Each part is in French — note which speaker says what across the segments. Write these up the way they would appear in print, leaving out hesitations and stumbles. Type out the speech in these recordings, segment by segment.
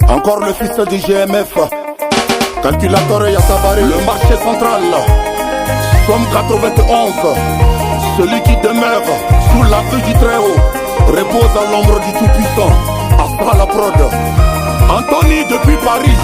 Speaker 1: Encore le fils du GMF, calculateur et Yatabari, le marché central, somme 91, celui qui demeure sous la vue du Très-Haut, repose à l'ombre du Tout-Puissant, Astra la prod, Anthony depuis Paris.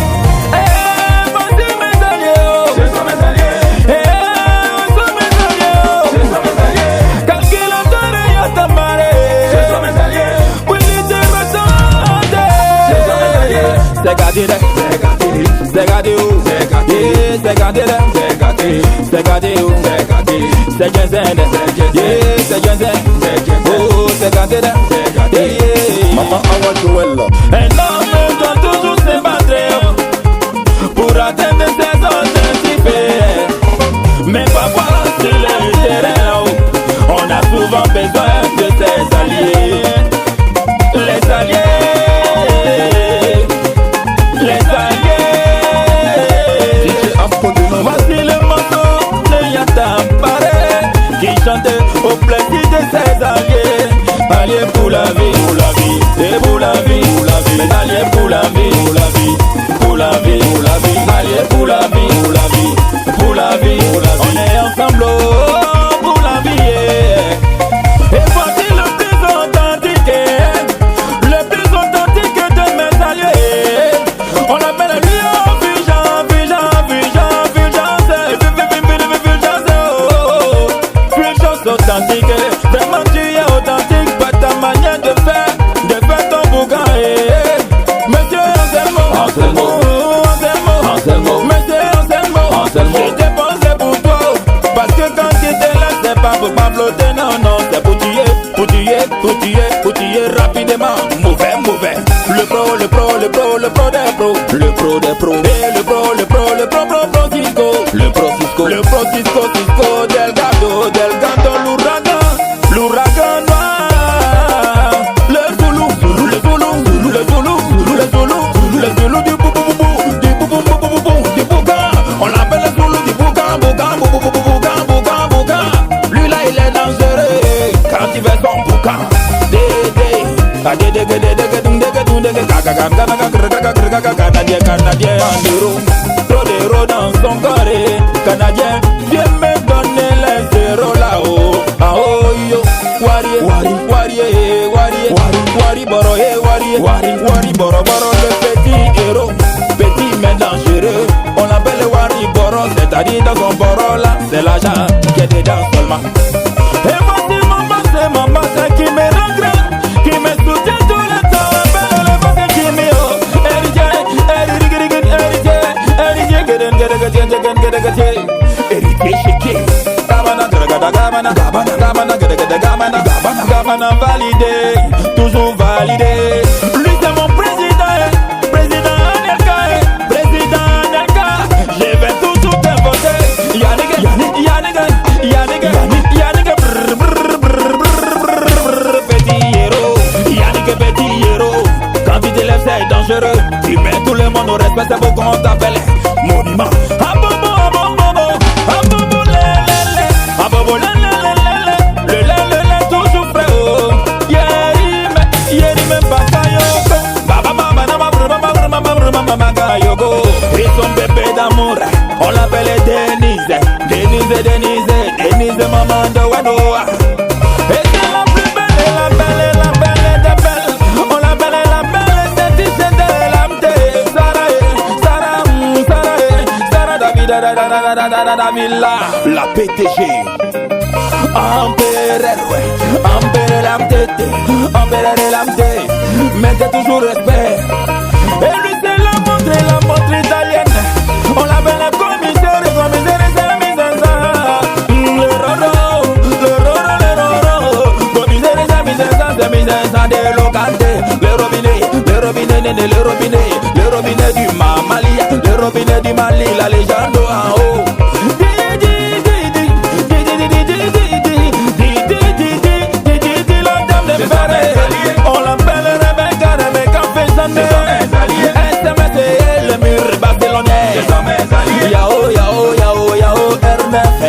Speaker 1: Maman Awa Joël.
Speaker 2: Un homme doit toujours se battre pour atteindre ses objectifs. Mais parfois sur le terrain, on a souvent besoin de ses alliés. Les alliés. Voici le morceau de Yatabari qui chante au plaisir de ses alliés. Alliés pour la vie, et pour la vie, mais alliés pour la vie, pour la vie, alliés pour la vie, pour la vie, on est ensemble pour la vie. Et voici le plus authentique de mes alliés. On l'appelle Lion Fulgence authentique. Vraiment tu es authentique, pas ta manière de faire ton boucan. Monsieur Anselmo, Monsieur Anselmo, je t'ai pensé pour toi, parce que quand tu t'es là, c'est pas pour m'applaudir, non, c'est pour tuer rapidement. Mauvais, le pro des pros, le pro des pros, et le pro Cisco, Delgado, l'ouragan noir, le Zoulou du boucan, on l'appelle le Zoulou du boucan. Lui là il est dangereux quand il fait son boucan. Canadien trop d'héros dans son corps. Canadien, viens me donner les zéros là-haut. Ah oh yo, Wari Boro, le petit héros, petit mais dangereux. On l'appelle Wari Boro, c'est-à-dire dans son boro là, c'est l'argent qui est dedans seulement. Et voici mon boss qui me rend grand, qui me soutient tout le temps. Le boss qui me héritier chéquier. Gabana validé, toujours validé. Lui c'est mon président Anelka. Je vais toujours te voter. Yannick, petit héros. Quand tu te lèves c'est dangereux. Tu mets tout le monde au respect, c'est pour qu'on t'appelle monument. Toujours frère. Et son bébé d'amour, on l'appelle Denise, maman de Wanoa. Et c'est la plus belle, la belle, on l'appelle la belle, c'est Tissé de l'amte. Sarah David, la PTG. Empéré l'amte, mettez toujours respect. Et lui c'est la montre italienne. On l'appelle la commissaire, c'est la mise en scène. Le roro, commissaire, c'est mise en scène de localité. Le robinet du Mali, le robinet du Mali, la légende en haut. On l'appelle Rebecca Faisane. SMS et le mur barcelonais. Yao RNF.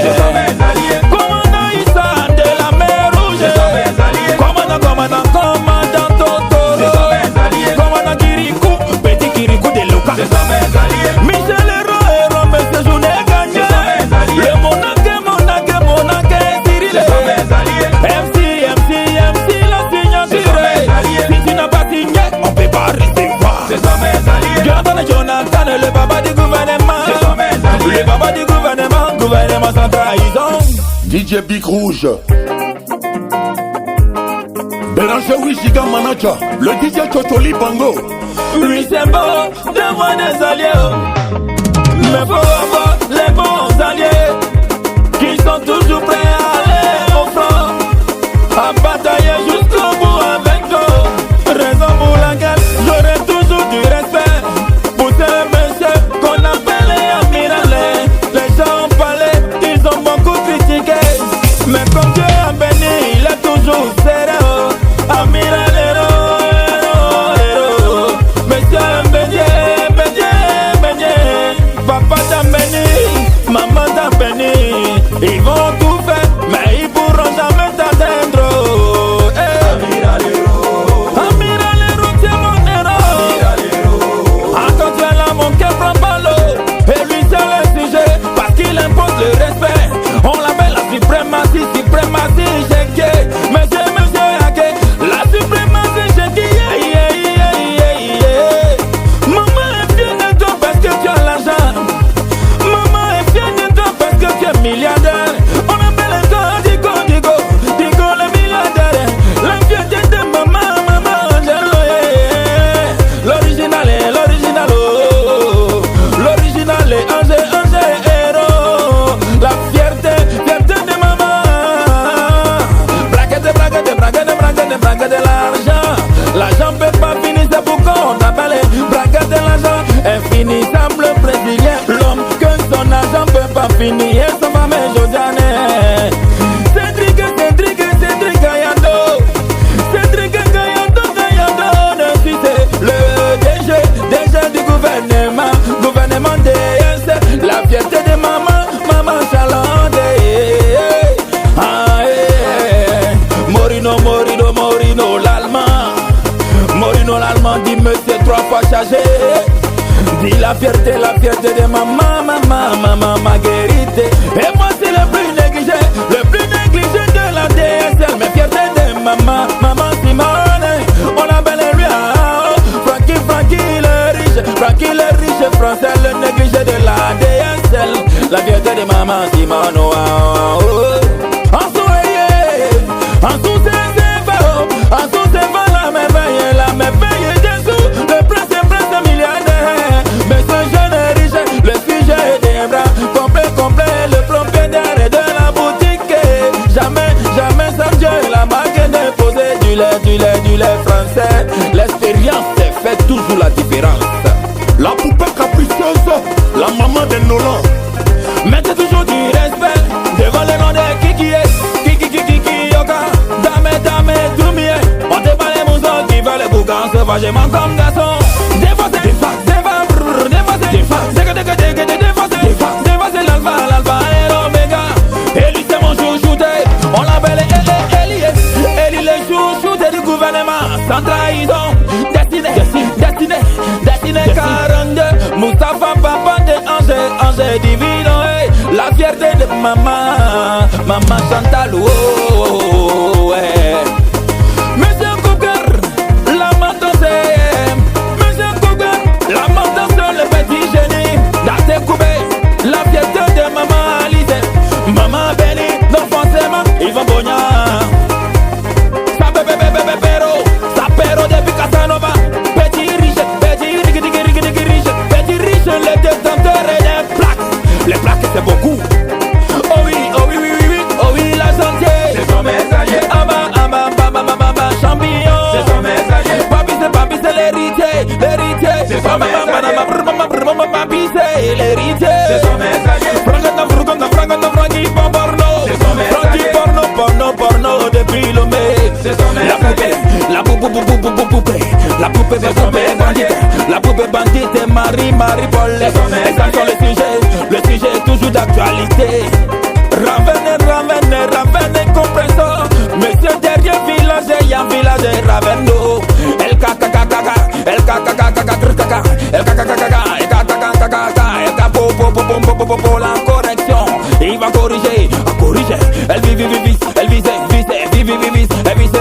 Speaker 2: Commandant Issa de la mer Rouge. Commandant
Speaker 1: DJ Big Rouge. Béranger oui Giga Manager. Le DJ Chotoli Bango.
Speaker 2: Oui c'est beau de voir des alliés, mais faut avoir les bons alliés qui sont toujours prêts à aller au front, à batailler jusqu'au bout avec nous. Raison pour laquelle j'aurai toujours du respect pour ces messieurs qu'on appelle les amiralés. Les gens parlaient, ils ont beaucoup critiqué, mais comme Dieu a béni, il est toujours serré. Amiralero, héros, messieurs béni, papa t'a béni, maman t'a béni. Ils vont tout faire, mais ils pourront jamais t'atteindre. Amiralero, c'est mon héros. Quand tu es là, mon cœur prend pas l'eau. Et lui c'est le sujet, parce qu'il impose le respect. On l'appelle la suprématie, j'ai gay. Monsieur, Ake, la suprématie, j'ai gay. Maman est fière de toi parce que tu as l'argent. Maman est fière de toi parce que tu es milliardaire. On appelle ça Digo le milliardaire. La fierté de maman, l'original, l'original est Angers, héros. La fierté de maman. Braquette de l'argent. L'argent peut pas finir, c'est pourquoi on appelle braquette de l'argent. Infinissable brésilien, l'homme que son argent peut pas finir. Son femme est Josiane. Cédric Gayado. De Suisse, le DG du gouvernement DS. La fierté de maman Chalande. Morino l'allemand dit monsieur 3 fois chargé. Dit la fierté de maman Marguerite. Et moi c'est le plus négligé de la DSL. Mais fierté de maman Simone. On appelle lui Frankie le riche français, le négligé de la DSL. La fierté de maman Simone. La merveille Jésus, le prince milliardaire. Mais ce jeune est riche, le sujet des bras complet, le propriétaire de la boutique. Jamais sans Dieu, la marque déposée du lait français. L'expérience fait toujours la différence.
Speaker 1: La poupée capricieuse, la maman de Nolan.
Speaker 2: Mettez toujours du respect devant le nom de Kiki Yoka. Dame, Doumie. On te parle les mousons qui veulent les boucans sauvagement comme garçon. Défoncé l'alpha et l'oméga. Et lui c'est mon chouchouté. On l'appelle Eli le chouchouté du gouvernement. Sans trahison, destiné 42. Moustapha papa de Angers divino. La fierté de maman Chantal. Monsieur Cougar, la mentance. Monsieur Cougar, la mentance, le petit génie. Date Koubé, la fierté de maman Alice. Maman béni, non forcément, ils vont bogner. Sapero depuis Casanova. Petit riche, le détenteur et des plaques. Les plaques c'est beaucoup. Oh oui, la santé. C'est son messager. Champignon. C'est son messager. Papi c'est l'héritier. C'est son messager. Papi c'est l'héritier. C'est son messager. Francky porno depuis le mai. C'est son messager. La poupée bandite. La poupée bandite et Marie-Paul. Et ça sont le sujet est toujours d'actualité. Ravenne, compressor. Monsieur derrière village, il y a un village Ravendo. El la correction. Il va corriger. Elle vise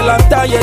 Speaker 2: la taille.